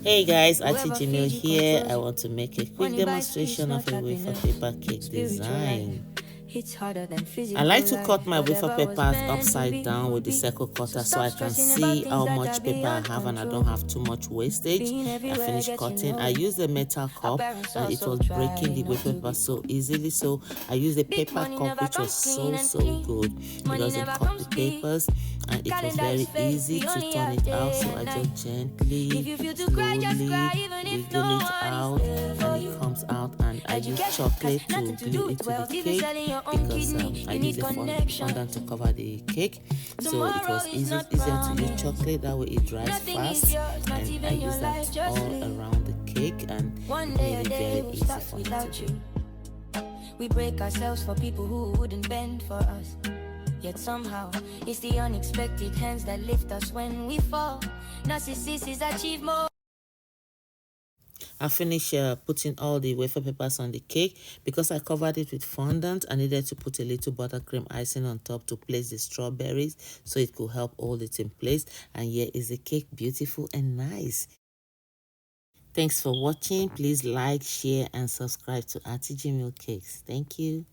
Hey guys, Aty-Jimil here. I want to make a quick demonstration of a wafer paper cake design. I like to cut my wafer papers upside down with the circle cutter so I can see how much paper I have and I don't have too much wastage. I finished cutting. I used a metal cup and it was breaking the wafer paper so easily, so I used a paper cup which was so good. It doesn't cut the papers and it was very easy to turn it out, so I just gently, slowly wiggle it out and it comes out, and I use chocolate to glue it to the cake because I use a fondant to cover the cake, so it was easier to use chocolate, that way it dries fast, and I use that all around the cake and it made it very easy for me to do. We break ourselves for people who wouldn't bend for us. Yet somehow, it's the unexpected hands that lift us when we fall. Narcissists achieve more. I finished putting all the wafer papers on the cake. Because I covered it with fondant, I needed to put a little buttercream icing on top to place the strawberries so it could help hold it in place. And here is the cake, beautiful and nice. Thanks for watching. Please like, share and subscribe to Aty-Jimil Cakes. Thank you.